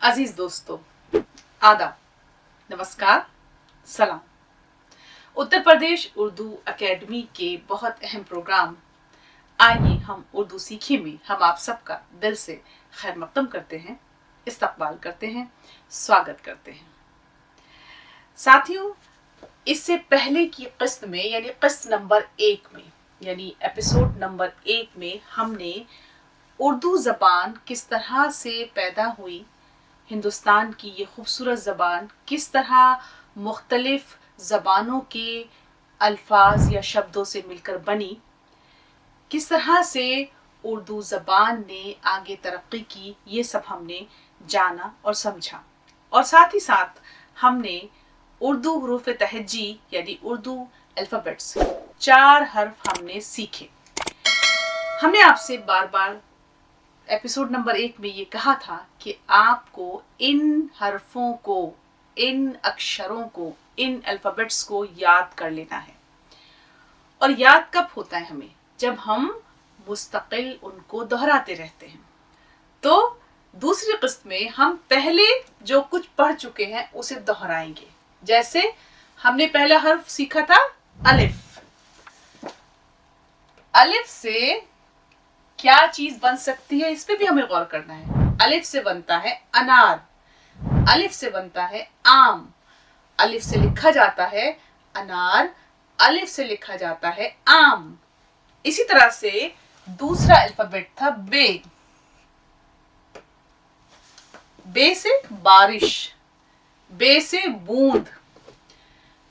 अजीज दोस्तों, आदाब, नमस्कार, सलाम। उत्तर प्रदेश उर्दू एकेडमी के बहुत अहम प्रोग्राम आइए हम उर्दू सीखे में हम आप सबका दिल से खैर मकदम करते हैं, इस्तकबाल करते हैं, स्वागत करते हैं। साथियों, इससे पहले की किस्त में यानी किस्त नंबर 1 में यानी एपिसोड नंबर 1 में हमने उर्दू ज़बान किस तरह से पैदा हुई, हिंदुस्तान की ये खूबसूरत ज़बान किस तरह मुख्तलिफ ज़बानों के अल्फाज या शब्दों से मिलकर बनी, किस तरह से उर्दू ज़बान ने आगे तरक्की की, ये सब हमने जाना और समझा। और साथ ही साथ हमने उर्दू हुरूफ तहज्जी यानी उर्दू अल्फ़ाबेट्स 4 हर्फ हमने सीखे। हमने आपसे बार बार एपिसोड नंबर 1 में ये कहा था कि आपको इन हरफों को, इन अक्षरों को, इन अल्फ़ाबेट्स को याद कर लेना है। और याद कब होता है हमें? जब हम मुस्तकिल उनको दोहराते रहते हैं। तो दूसरी किस्त में हम पहले जो कुछ पढ़ चुके हैं उसे दोहराएंगे। जैसे हमने पहला हर्फ सीखा था अलिफ। अलिफ से क्या चीज बन सकती है, इस पे भी हमें गौर करना है। अलिफ से बनता है अनार, अलिफ से बनता है आम, अलिफ से लिखा जाता है अनार, अलिफ से लिखा जाता है आम। इसी तरह से दूसरा अल्फाबेट था बे। बे से बारिश, बे से बूंद।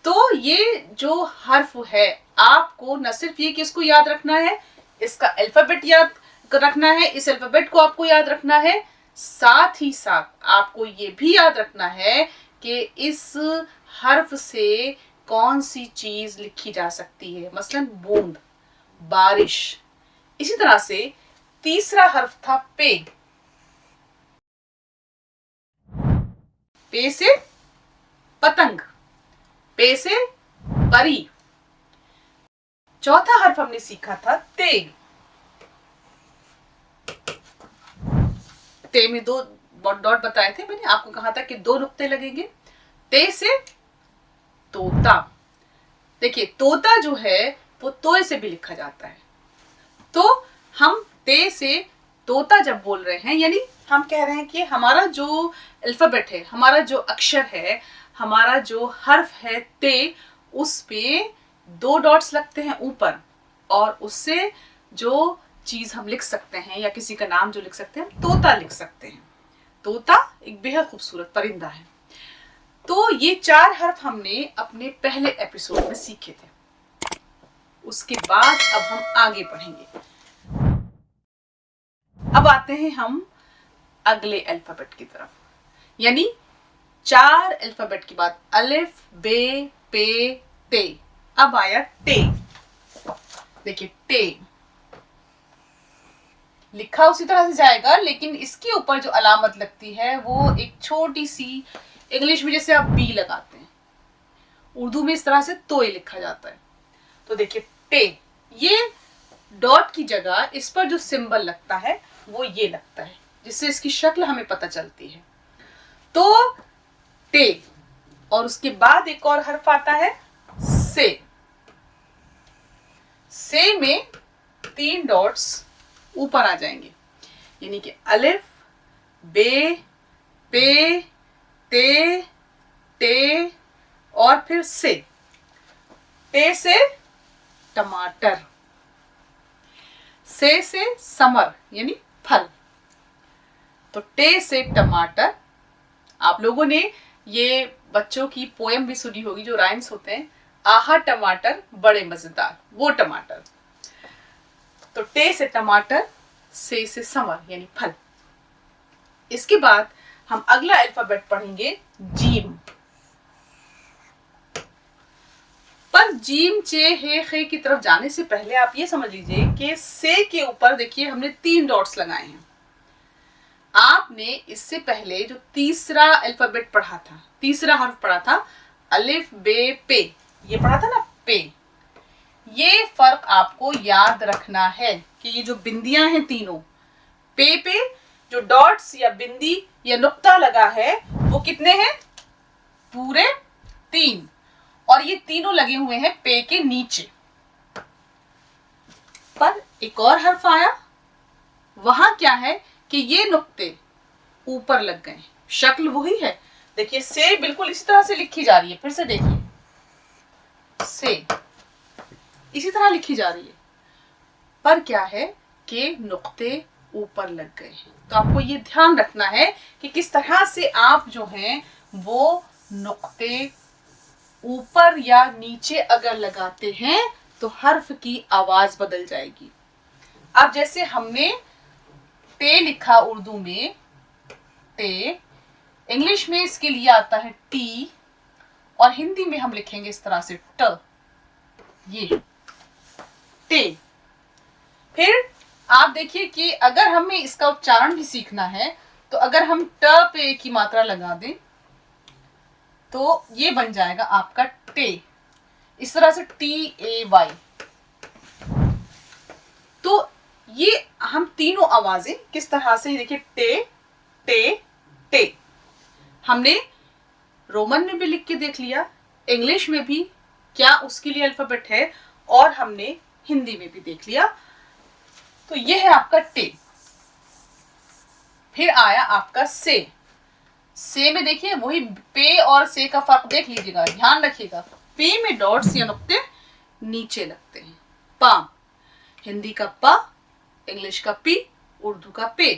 तो ये जो हर्फ है, आपको न सिर्फ ये कि इसको याद रखना है, इसका अल्फाबेट याद रखना है, इस अल्फाबेट को आपको याद रखना है, साथ ही साथ आपको ये भी याद रखना है कि इस हर्फ से कौन सी चीज लिखी जा सकती है, मसलन बूंद, बारिश। इसी तरह से तीसरा हर्फ था पे। पे से पतंग, पे से परी। चौथा हर्फ हमने सीखा था ते। ते में 2 डॉट बताए थे मैंने, आपको कहा था कि 2 नुक्ते लगेंगे। ते से तोता। देखिए, तोता जो है वो तोय से भी लिखा जाता है। तो हम ते से तोता जब बोल रहे हैं, यानी हम कह रहे हैं कि हमारा जो अल्फाबेट है, हमारा जो अक्षर है, हमारा जो हर्फ है ते, उस पे 2 डॉट्स लगते हैं ऊपर, और उससे जो चीज हम लिख सकते हैं या किसी का नाम जो लिख सकते हैं, तोता लिख सकते हैं। तोता एक बेहद खूबसूरत परिंदा है। तो ये 4 हर्फ हमने अपने पहले एपिसोड में सीखे थे। उसके बाद अब हम आगे बढ़ेंगे। अब आते हैं हम अगले अल्फाबेट की तरफ, यानी 4 अल्फाबेट के बाद अलिफ, बे, पे, ते। अब आया टे। देखिए, टे लिखा उसी तरह से जाएगा, लेकिन इसके ऊपर जो अलामत लगती है वो एक छोटी सी, इंग्लिश में जैसे आप बी लगाते हैं, उर्दू में इस तरह से तोय लिखा जाता है। तो देखिए, टे, ये डॉट की जगह इस पर जो सिंबल लगता है वो ये लगता है, जिससे इसकी शक्ल हमें पता चलती है। तो टे, और उसके बाद एक और हर्फ आता है से। से में 3 डॉट्स ऊपर आ जाएंगे, यानी कि अलिफ, बे, पे, ते, टे, और फिर से। टे से टमाटर, से समर यानी फल। तो टे से टमाटर। आप लोगों ने ये बच्चों की पोएम भी सुनी होगी, जो राइम्स होते हैं, आहा टमाटर बड़े मजेदार, वो टमाटर। तो टे से टमाटर, से समर यानी फल। इसके बाद हम अगला अल्फाबेट पढ़ेंगे जीम। पर जीम, चे, हे, खे की तरफ जाने से पहले आप ये समझ लीजिए कि से के ऊपर देखिए हमने 3 डॉट्स लगाए हैं। आपने इससे पहले जो तीसरा अल्फाबेट पढ़ा था, तीसरा हर्फ पढ़ा था, अलिफ, बे, पे, ये पढ़ा था ना, पे। ये फर्क आपको याद रखना है कि ये जो बिंदियां हैं तीनों, पे जो डॉट्स या बिंदी या नुक्ता लगा है वो कितने हैं? पूरे 3, और ये तीनों लगे हुए हैं पे के नीचे। पर एक और हर्फ आया, वहां क्या है कि ये नुक्ते ऊपर लग गए। शक्ल वही है, देखिए से बिल्कुल इसी तरह से लिखी जा रही है, फिर से देखिए से इसी तरह लिखी जा रही है, पर क्या है कि नुक्ते ऊपर लग गए हैं। तो आपको ये ध्यान रखना है कि किस तरह से आप जो हैं वो नुक्ते ऊपर या नीचे अगर लगाते हैं तो हर्फ की आवाज बदल जाएगी। अब जैसे हमने टे लिखा उर्दू में, टे, इंग्लिश में इसके लिए आता है टी, और हिंदी में हम लिखेंगे इस तरह से ट, ये टे। फिर आप देखिए कि अगर हमें इसका उच्चारण भी सीखना है तो अगर हम ट पे की मात्रा लगा दें तो ये बन जाएगा आपका टे, इस तरह से TAY। तो ये हम तीनों आवाजें किस तरह से, देखिए टे टे टे, हमने रोमन में भी लिख के देख लिया, इंग्लिश में भी क्या उसके लिए अल्फाबेट है, और हमने हिंदी में भी देख लिया। तो ये है आपका टे। फिर आया आपका से में देखिए वही पे और से का फर्क देख लीजिएगा, ध्यान रखिएगा। पे में डॉट्स या नुक्ते नीचे लगते हैं, पा, हिंदी का पा, इंग्लिश का पी, उर्दू का पे,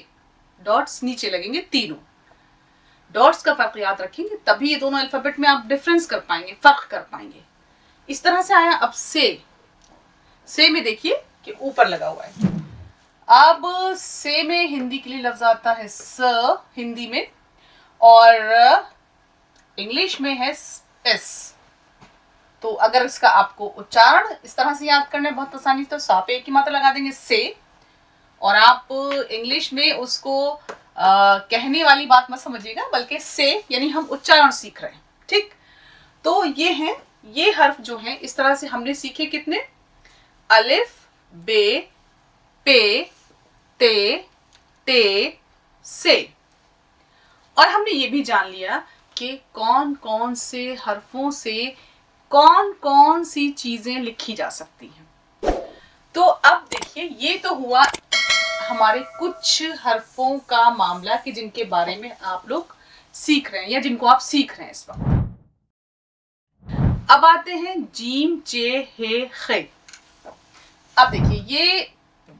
डॉट्स नीचे लगेंगे तीनों। डॉट्स का फर्क याद रखेंगे तभी ये दोनों अल्फाबेट में आप डिफरेंस कर पाएंगे, फर्क कर पाएंगे। इस तरह से आया अब से में देखिए कि ऊपर लगा हुआ है। अब से में हिंदी के लिए लफ्ज आता है स हिंदी में, और इंग्लिश में है एस। तो अगर इसका आपको उच्चारण इस तरह से याद करना है बहुत आसानी, तो सा पे एक ही मात्रा लगा देंगे से, और आप इंग्लिश में उसको कहने वाली बात मत समझिएगा, बल्कि से यानी हम उच्चारण सीख रहे हैं, ठीक। तो ये हैं, ये हर्फ जो हैं इस तरह से हमने सीखे कितने, अलिफ, बे, पे, ते, टे, से। और हमने ये भी जान लिया कि कौन कौन से हर्फों से कौन कौन सी चीजें लिखी जा सकती हैं। तो अब देखिए ये तो हुआ हमारे कुछ हर्फों का मामला कि जिनके बारे में आप लोग सीख रहे हैं या जिनको आप सीख रहे हैं इस वक्त। अब आते हैं जीम, चे, हे, खे। अब देखिए ये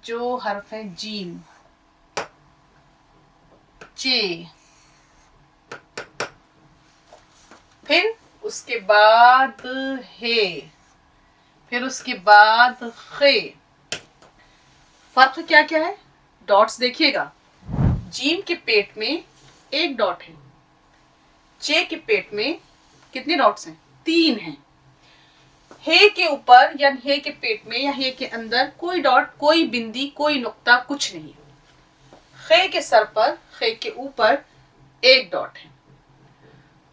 जो हर्फ है जीम, चे, फिर उसके बाद हे, फिर उसके बाद खे। फर्क क्या क्या है, डॉट्स देखिएगा, जीम के पेट में एक डॉट है, चे के पेट में कितने डॉट्स हैं, 3 हैं। हे के ऊपर या हे के पेट में या हे के अंदर कोई डॉट, कोई बिंदी, कोई नुक्ता, कुछ नहीं है। खे के सर पर, खे के ऊपर एक डॉट है।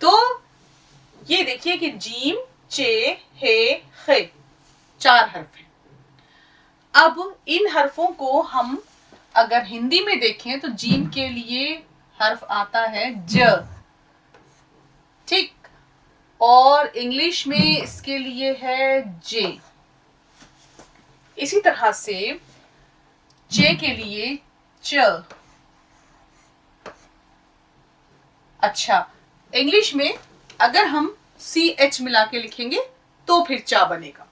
तो ये देखिए कि जीम, चे, हे, खे 4 हर्फ हैं। अब इन हर्फों को हम अगर हिंदी में देखें तो जीम के लिए हर्फ आता है ज, ठीक, और इंग्लिश में इसके लिए है जे। इसी तरह से चे के लिए च। अच्छा, इंग्लिश में अगर हम CH मिला के लिखेंगे तो फिर चा बनेगा,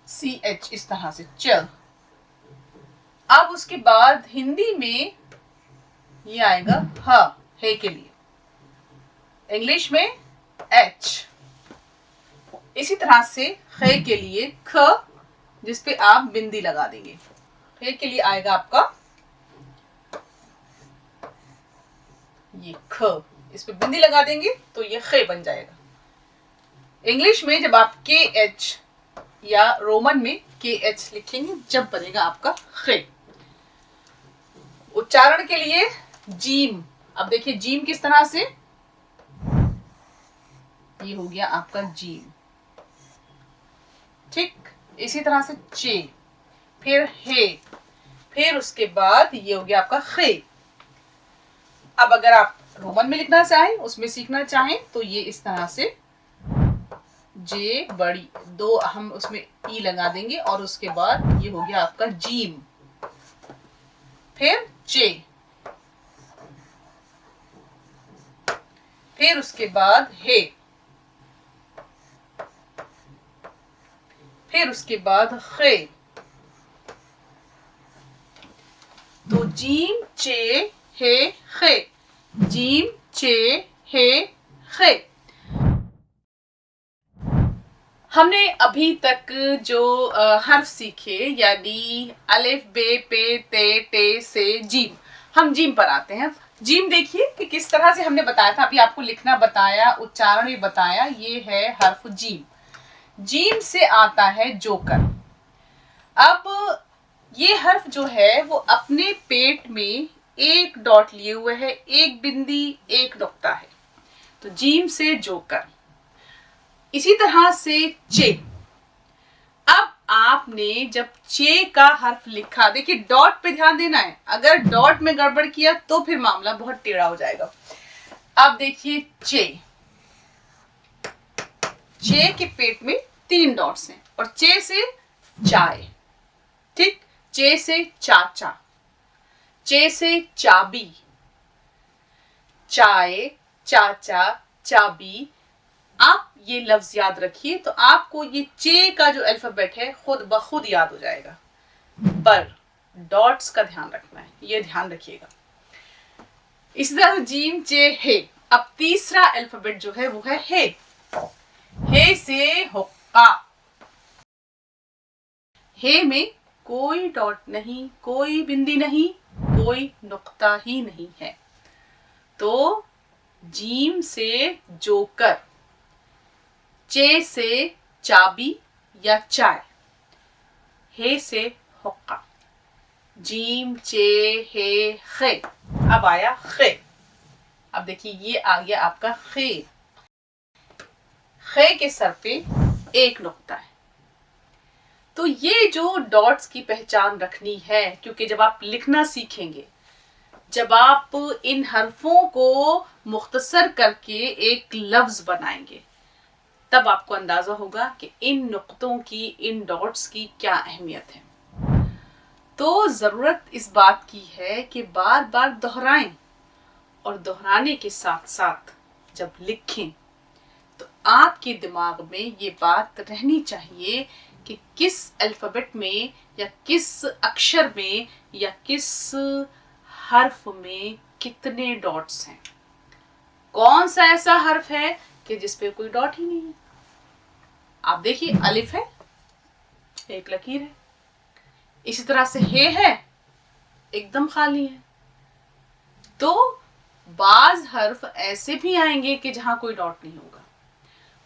CH इस तरह से च। अब उसके बाद हिंदी में ये आएगा ह, हे के लिए, इंग्लिश में H। इसी तरह से खे के लिए ख, जिस पे आप बिंदी लगा देंगे, खे के लिए आएगा आपका ये ख, इस पे बिंदी लगा देंगे तो ये खे बन जाएगा। इंग्लिश में जब आप KH या रोमन में KH लिखेंगे जब बनेगा आपका खे। उच्चारण के लिए जीम, अब देखिए जीम किस तरह से, ये हो गया आपका जीम, ठीक। इसी तरह से चे, फिर हे, फिर उसके बाद ये हो गया आपका खे। अब अगर आप रोमन में लिखना चाहें, उसमें सीखना चाहें, तो ये इस तरह से जे बड़ी, दो हम उसमें ई लगा देंगे और उसके बाद ये हो गया आपका जीम, फिर चे, फिर उसके बाद हे, फिर उसके बाद खे। तो जीम चे हे खे, जीम चे हे खे। हमने अभी तक जो हर्फ सीखे, यानी अलिफ बे पे ते टे से जीम, हम जीम पर आते हैं। जीम देखिए कि किस तरह से हमने बताया था, अभी आपको लिखना बताया, उच्चारण भी बताया। ये है हर्फ जीम। जीम से आता है जोकर। अब ये हर्फ जो है वो अपने पेट में एक डॉट लिए हुए है, एक बिंदी एक नुक्ता है, तो जीम से जोकर। इसी तरह से चे। अब आपने जब चे का हर्फ लिखा, देखिए डॉट पे ध्यान देना है, अगर डॉट में गड़बड़ किया तो फिर मामला बहुत टेढ़ा हो जाएगा। अब देखिए चे, चे के पेट में 3 डॉट्स हैं और चे से चाय, ठीक, चे से चाचा, चे से चाबी, चाय, चाचा, चाबी। आप ये लफ्ज याद रखिए तो आपको ये चे का जो अल्फाबेट है खुद ब खुद याद हो जाएगा, पर डॉट्स का ध्यान रखना है, ये ध्यान रखिएगा। इसी तरह जीम चे हे। अब तीसरा अल्फाबेट जो है वो है हे। हे से हुक्का। हे में कोई डॉट नहीं, कोई बिंदी नहीं, कोई नुक्ता ही नहीं है, तो जीम से जोकर, चे से चाबी या चाय, हे से हुक्का, जीम चे हे खे। अब आया खे। अब देखिए ये आ गया आपका खे। खे के सर पे एक नुक्ता है। तो ये जो डॉट्स की पहचान रखनी है, क्योंकि जब आप लिखना सीखेंगे, जब आप इन हरफों को मुख्तसर करके एक लफ्ज बनाएंगे, तब आपको अंदाजा होगा कि इन नुक्तों की, इन डॉट्स की क्या अहमियत है। तो जरूरत इस बात की है कि बार बार दोहराएं, और दोहराने के साथ साथ जब लिखें तो आपके दिमाग में ये बात रहनी चाहिए कि किस अल्फाबेट में या किस अक्षर में या किस हर्फ में कितने डॉट्स हैं। कौन सा ऐसा हर्फ है कि जिस पे कोई डॉट ही नहीं है। आप देखिए अलिफ है, एक लकीर है। इसी तरह से हे है, एकदम खाली है। तो बाज हर्फ ऐसे भी आएंगे कि जहां कोई डॉट नहीं होगा।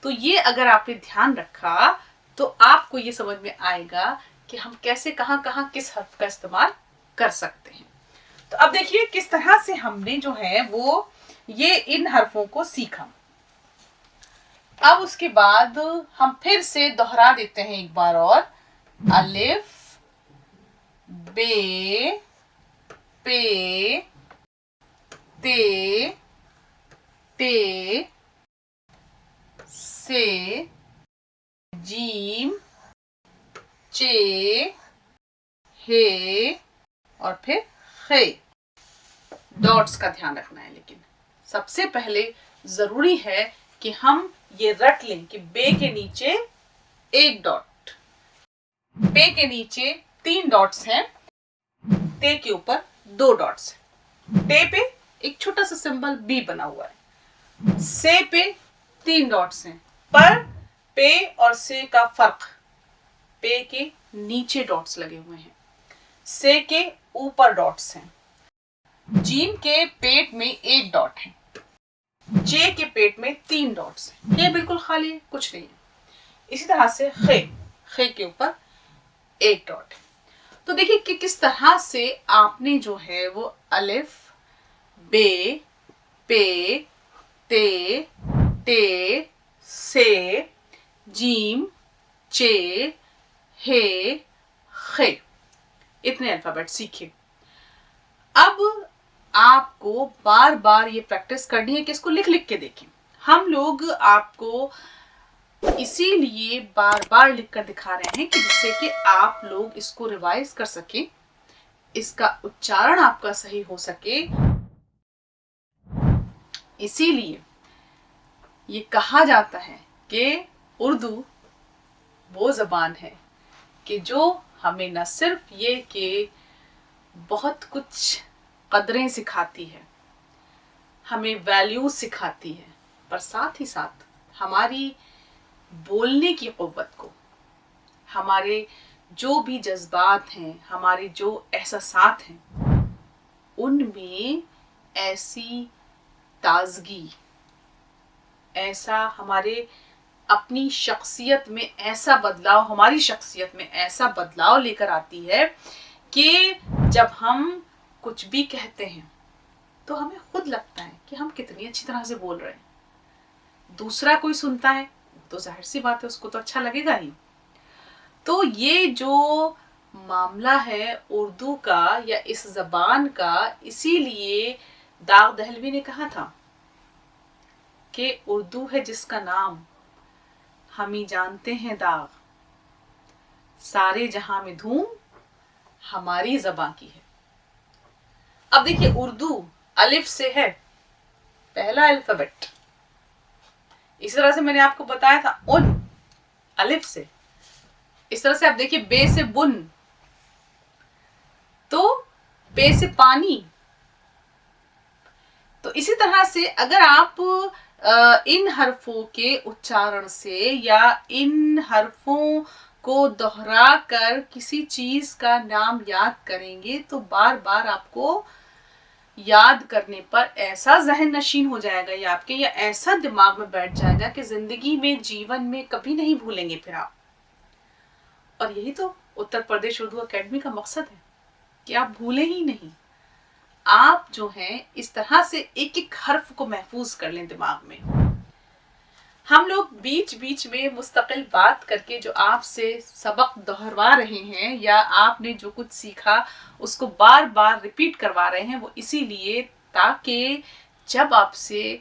तो ये अगर आपने ध्यान रखा तो आपको ये समझ में आएगा कि हम कैसे कहां कहां किस हर्फ का इस्तेमाल कर सकते हैं। तो अब देखिए किस तरह से हमने जो है वो ये इन हर्फों को सीखा। अब उसके बाद हम फिर से दोहरा देते हैं एक बार और। अलिफ, बे, पे, ते, ते, से, जीम, चे, हे और फिर खे। डॉट्स का ध्यान रखना है, लेकिन सबसे पहले जरूरी है कि हम ये रट लें कि बे के नीचे एक डॉट, पे के नीचे 3 डॉट्स हैं, ते के ऊपर 2 डॉट्स हैं, टे पे एक छोटा सा सिंबल बी बना हुआ है, से पे 3 डॉट्स हैं, पर पे और से का फर्क, पे के नीचे डॉट्स लगे हुए हैं, से के ऊपर डॉट्स हैं, जीम के पेट में एक डॉट है, जे के पेट में 3 डॉट्स हैं, ये बिल्कुल खाली है, कुछ नहीं है। इसी तरह से खे, खे के ऊपर एक डॉट है। तो देखिए कि किस तरह से आपने जो है वो अलिफ, बे, पे, ते, टे, से, जीम, चे, हे, खे, इतने अल्फाबेट सीखे। अब आपको बार बार ये प्रैक्टिस करनी है कि इसको लिख लिख के देखें। हम लोग आपको इसीलिए बार बार लिख कर दिखा रहे हैं कि जिससे कि आप लोग इसको रिवाइज कर सकें, इसका उच्चारण आपका सही हो सके। इसीलिए ये कहा जाता है कि उर्दू वो ज़बान है कि जो हमें न सिर्फ ये कि बहुत कुछ कदरें सिखाती है, हमें वैल्यूज सिखाती है, पर साथ ही साथ हमारी बोलने की क़ुव्वत को, हमारे जो भी जज्बात हैं, हमारे जो एहसासात हैं, उनमें ऐसी ताजगी, ऐसा हमारे अपनी शख्सियत में ऐसा बदलाव, हमारी शख्सियत में ऐसा बदलाव लेकर आती है कि जब हम कुछ भी कहते हैं तो हमें खुद लगता है कि हम कितनी अच्छी तरह से बोल रहे हैं। दूसरा कोई सुनता है तो जाहिर सी बात है उसको तो अच्छा लगेगा ही। तो ये जो मामला है उर्दू का या इस ज़बान का, इसीलिए दाग दहलवी ने कहा था कि उर्दू है जिसका नाम, हम ही जानते हैं दाग, सारे जहां में धूम हमारी ज़बां की है। अब देखिए उर्दू अलिफ से है, पहला अल्फाबेट। इस तरह से मैंने आपको बताया था उन, अलिफ से। इस तरह से आप देखिए बे से बुन, तो बे से पानी। तो इसी तरह से अगर आप इन हरफों के उच्चारण से या इन हरफों को दोहरा कर किसी चीज का नाम याद करेंगे तो बार बार आपको याद करने पर ऐसा जहन नशीन हो जाएगा या आपके, या ऐसा दिमाग में बैठ जाएगा कि जिंदगी में, जीवन में कभी नहीं भूलेंगे फिर आप। और यही तो उत्तर प्रदेश उर्दू एकेडमी का मकसद है कि आप भूले ही नहीं। आप जो हैं इस तरह से एक एक हर्फ को महफूज कर लें दिमाग में। हम लोग बीच बीच में मुस्तकिल बात करके जो आपसे सबक दोहरवा रहे हैं या आपने जो कुछ सीखा उसको बार बार रिपीट करवा रहे हैं, वो इसीलिए ताकि जब आपसे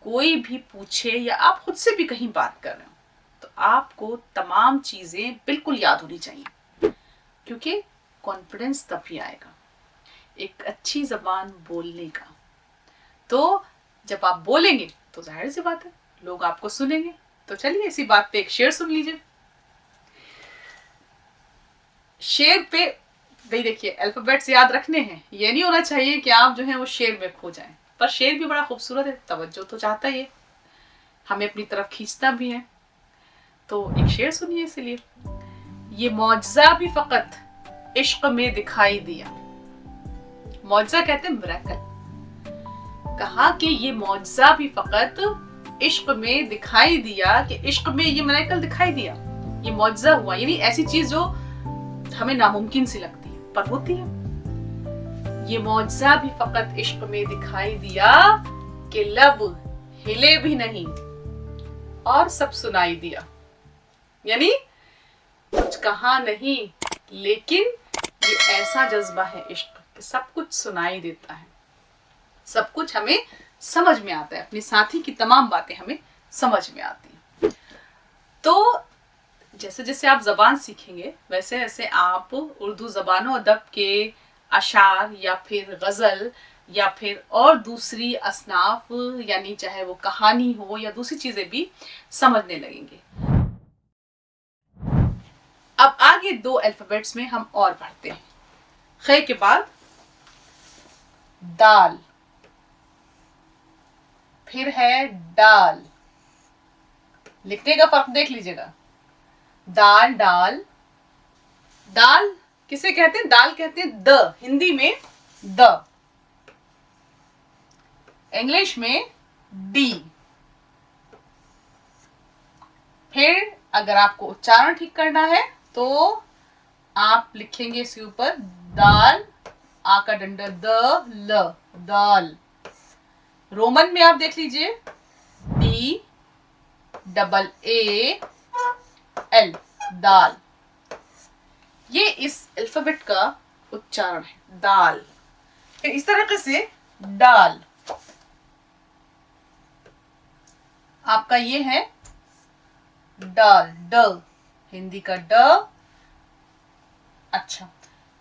कोई भी पूछे या आप खुद से भी कहीं बात कर रहे हो तो आपको तमाम चीज़ें बिल्कुल याद होनी चाहिए, क्योंकि कॉन्फिडेंस तभी आएगा एक अच्छी ज़बान बोलने का। तो जब आप बोलेंगे तो जाहिर सी बात है लोग आपको सुनेंगे। तो चलिए इसी बात पे एक शेर सुन लीजिए। शेर पे भाई देखिए अल्फाबेट्स याद रखने हैं, ये नहीं होना चाहिए कि आप जो है वो शेर में खो जाएं। पर शेर भी बड़ा खूबसूरत है, तवज्जो तो चाहता ही है, हमें अपनी तरफ खींचता भी है। तो एक शेर सुनिए इसलिए। ये मौजज़ा भी फ़कत इश्क में दिखाई दिया। मौजज़ा कहते हैं मिरेकल। कहा कि ये मौजज़ा भी फ़कत इश्क में दिखाई दिया, कि इश्क में ये मिरेकल दिखाई दिया, ये मौजज़ा हुआ। यानी ऐसी चीज जो हमें नामुमकिन सी लगती है पर होती है। ये मौजज़ा भी फ़कत इश्क में दिखाई दिया कि लब हिले भी नहीं और सब सुनाई दिया। यानी कुछ कहा नहीं, लेकिन ये ऐसा जज्बा है इश्क कि सब कुछ सुनाई देता है, सब कुछ हमें समझ में आता है, अपने साथी की तमाम बातें हमें समझ में आती हैं। तो जैसे जैसे आप ज़बान सीखेंगे वैसे वैसे आप उर्दू ज़बान व अदब के अशार या फिर गज़ल या फिर और दूसरी असनाफ, यानी चाहे वो कहानी हो या दूसरी चीज़ें भी समझने लगेंगे। अब आगे दो अल्फ़ाबेट्स में हम और बढ़ते हैं। खे के बाद दाल, फिर है डाल। लिखने का फर्क देख लीजिएगा। दाल डाल, दाल किसे कहते हैं? दाल कहते हैं द, हिंदी में द, इंग्लिश में डी। फिर अगर आपको उच्चारण ठीक करना है तो आप लिखेंगे इसके ऊपर दाल, आ का डंडा द, ल, दाल। रोमन में आप देख लीजिए डी डबल ए एल, दाल। ये इस अल्फाबेट का उच्चारण है दाल। फिर इस तरीके से डाल, आपका ये है डाल, ड, हिंदी का ड। अच्छा,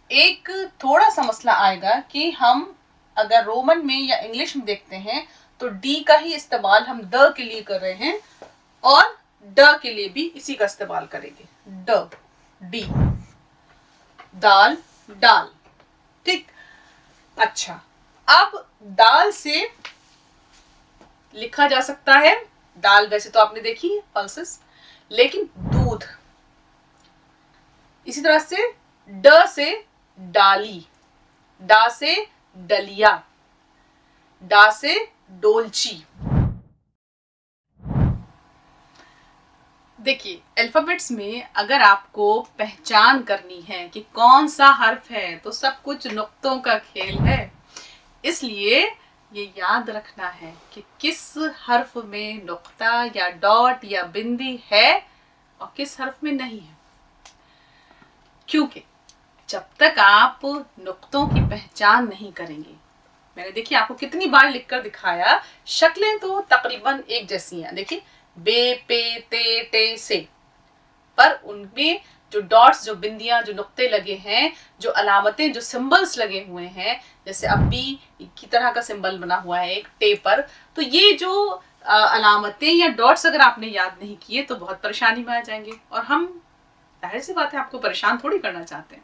एक थोड़ा सा मसला आएगा कि हम अगर रोमन में या इंग्लिश में देखते हैं तो डी का ही इस्तेमाल हम द के लिए कर रहे हैं और ड के लिए भी इसी का इस्तेमाल करेंगे, ड, डी, दाल, डाल। ठीक। अच्छा, अब दाल से लिखा जा सकता है, दाल वैसे तो आपने देखी है पल्सेस, लेकिन दूध। इसी तरह से ड से डाली, डा से डलिया, डा से डोलची। देखिए, अल्फाबेट्स में अगर आपको पहचान करनी है कि कौन सा हर्फ है तो सब कुछ नुक्तों का खेल है। इसलिए ये याद रखना है कि किस हर्फ में नुक्ता या डॉट या बिंदी है और किस हर्फ में नहीं है, क्योंकि जब तक आप नुक्तों की पहचान नहीं करेंगे, मैंने देखिए आपको कितनी बार लिखकर दिखाया, शक्लें तो तकरीबन एक जैसी हैं। देखिए बे, पे, ते, टे, से, पर उनमें जो डॉट्स, जो बिंदियां, जो नुक्ते लगे हैं, जो अलामतें, जो सिंबल्स लगे हुए हैं, जैसे अब बी की तरह का सिंबल बना हुआ है एक टे पर, तो ये जो अलामतें या डॉट्स अगर आपने याद नहीं किए तो बहुत परेशानी में आ जाएंगे। और हम जाहिर सी बात है आपको परेशान थोड़ी करना चाहते हैं,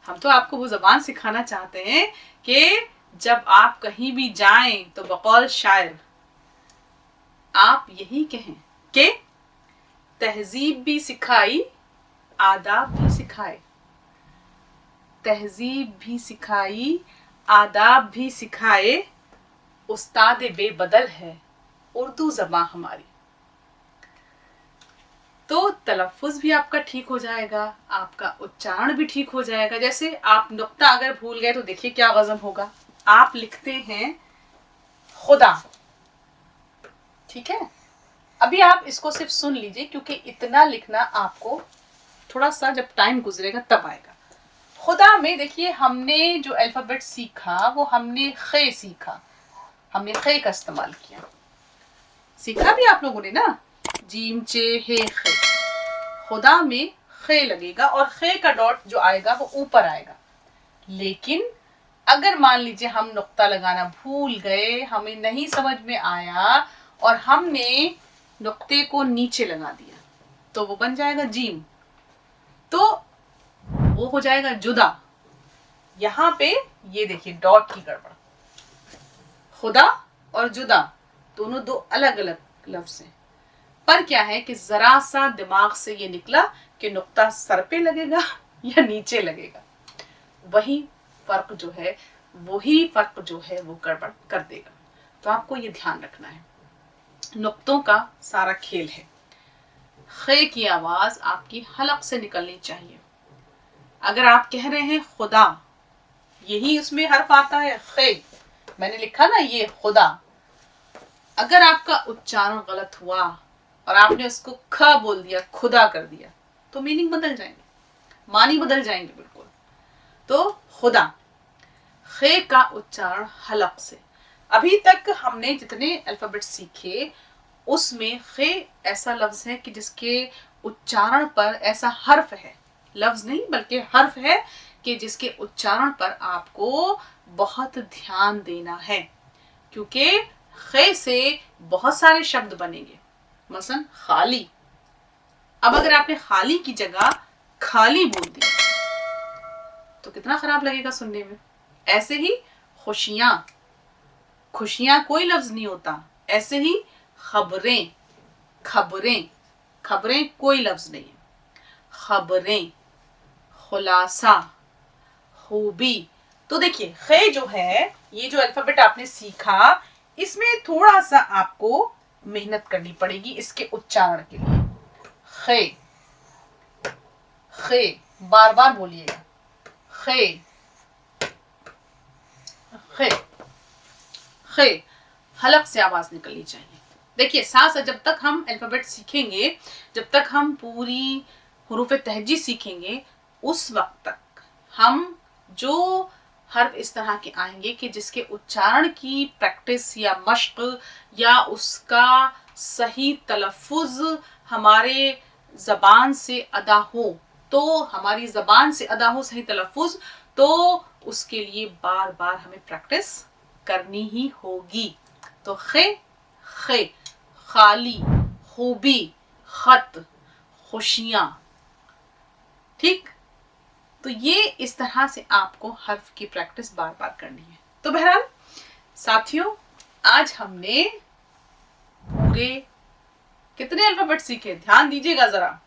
हम तो आपको वो जबान सिखाना चाहते हैं कि जब आप कहीं भी जाएं तो बकौल शायर आप यही कहें कि तहजीब भी सिखाई, आदाब भी सिखाए, तहजीब भी सिखाई, आदाब भी सिखाए, उस्ताद बेबदल है उर्दू ज़बान हमारी। तो तलफ़ुज़ भी आपका ठीक हो जाएगा, आपका उच्चारण भी ठीक हो जाएगा। जैसे आप नुक्ता अगर भूल गए तो देखिए क्या गज़ब होगा, आप लिखते हैं खुदा, ठीक है, अभी आप इसको सिर्फ सुन लीजिए क्योंकि इतना लिखना आपको थोड़ा सा जब टाइम गुजरेगा तब आएगा। खुदा में देखिए हमने जो अल्फाबेट सीखा वो हमने खे सीखा, हमने खे का इस्तेमाल किया, सीखा भी आप लोगों ने ना, जीम चे हे खे। खुदा में खे लगेगा और खे का डॉट जो आएगा वो ऊपर आएगा। लेकिन अगर मान लीजिए हम नुक्ता लगाना भूल गए, हमें नहीं समझ में आया और हमने नुक्ते को नीचे लगा दिया तो वो बन जाएगा जीम, तो वो हो जाएगा जुदा। यहां पे ये देखिए डॉट की गड़बड़, खुदा और जुदा दोनों दो अलग अलग लफ्ज हैं, पर क्या है कि जरा सा दिमाग से ये निकला कि नुक्ता सर पे लगेगा या नीचे लगेगा, वही फर्क जो है वो गड़बड़ कर देगा। तो आपको ये ध्यान रखना है, नुक्तों का सारा खेल है। खे की आवाज आपकी हलक से निकलनी चाहिए। अगर आप कह रहे हैं खुदा, यही उसमें हर्फ आता है खे, मैंने लिखा ना ये खुदा, अगर आपका उच्चारण गलत हुआ और आपने उसको ख बोल दिया, खुदा कर दिया, तो मीनिंग बदल जाएंगे, मानी बदल जाएंगे बिल्कुल। तो खुदा, खे का उच्चारण हलक से। अभी तक हमने जितने अल्फाबेट सीखे उसमें खे ऐसा लफ्ज है कि जिसके उच्चारण पर ऐसा हर्फ है, लफ्ज नहीं बल्कि हर्फ है कि जिसके उच्चारण पर आपको बहुत ध्यान देना है, क्योंकि खे से बहुत सारे शब्द बनेंगे, मसलन खाली। अब अगर आपने खाली की जगह खाली बोल दिया तो कितना खराब लगेगा सुनने में। ऐसे ही खुशियां, खुशियां कोई लफ्ज नहीं होता, ऐसे ही खबरें, खबरें, खबरें कोई लफ्ज नहीं है, खबरें, खुलासा, खूबी। तो देखिए खे जो है, ये जो अल्फाबेट आपने सीखा, इसमें थोड़ा सा आपको मेहनत करनी पड़ेगी इसके उच्चारण के लिए। खे, खे, बार बार बोलिएगा, खे, खे, खे, हलक से आवाज निकलनी चाहिए। देखिए साथ साथ जब तक हम अल्फाबेट सीखेंगे, जब तक हम पूरी हुरूफ तहजी सीखेंगे, उस वक्त तक हम जो हर्फ इस तरह के आएंगे कि जिसके उच्चारण की प्रैक्टिस या मश्क या उसका सही तलफ़ुज़ हमारे ज़बान से अदा हो, तो हमारी ज़बान से अदा हो सही तलफ़ुज़, तो उसके लिए बार बार हमें प्रैक्टिस करनी ही होगी। तो खे खे, खाली, खूबी, खत, खुशियाँ, ठीक। तो ये इस तरह से आपको हर्फ की प्रैक्टिस बार बार करनी है। तो बहरहाल साथियों, आज हमने पूरे कितने अल्फाबेट सीखे, ध्यान दीजिएगा जरा।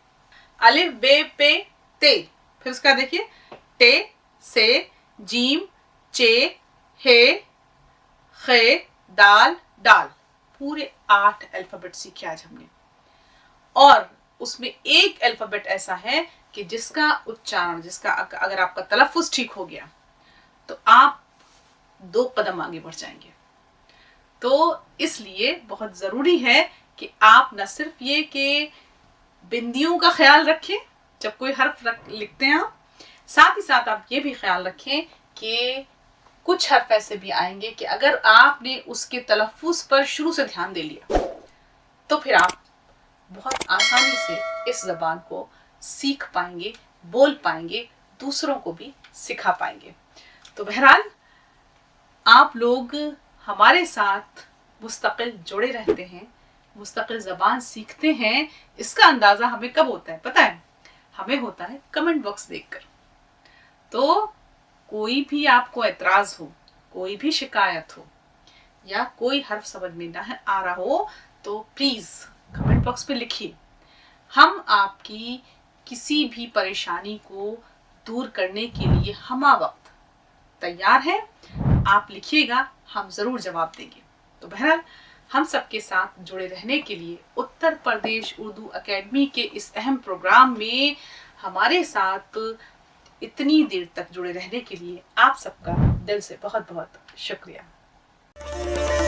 अलिफ बे पे ते, फिर उसका देखिए टे से जीम चे हे खे दाल डाल, पूरे 8 अल्फाबेट सीखे आज हमने। और उसमें एक अल्फाबेट ऐसा है कि जिसका उच्चारण, जिसका अगर आपका तलफ़ुज़ ठीक हो गया तो आप 2 कदम आगे बढ़ जाएंगे। तो इसलिए बहुत ज़रूरी है कि आप न सिर्फ ये कि बिंदियों का ख्याल रखें जब कोई हर्फ लिखते हैं आप, साथ ही साथ आप ये भी ख्याल रखें कि कुछ हर्फ ऐसे भी आएंगे कि अगर आपने उसके तलफ़ुज़ पर शुरू से ध्यान दे लिया तो फिर आप बहुत आसानी से इस ज़बान को सीख पाएंगे, बोल पाएंगे, दूसरों को भी सिखा पाएंगे। तो बहरहाल आप लोग हमारे साथ मुस्तकिल जुड़े रहते हैं, मुस्तकिल ज़बान सीखते हैं। इसका अंदाज़ा हमें कब होता है पता है? हमें होता है कमेंट बॉक्स देखकर। तो कोई भी आपको एतराज़ हो, कोई भी शिकायत हो या कोई हर्फ समझ में ना आ रहा हो तो प्लीज़ कमेंट बॉक्स पे लिखिए। हम आपकी किसी भी परेशानी को दूर करने के लिए हमा वक्त तैयार हैं। आप लिखिएगा, हम ज़रूर जवाब देंगे। तो बहरहाल हम सबके साथ जुड़े रहने के लिए उत्तर प्रदेश उर्दू एकेडमी के इस अहम प्रोग्राम में हमारे साथ इतनी देर तक जुड़े रहने के लिए आप सबका दिल से बहुत बहुत शुक्रिया।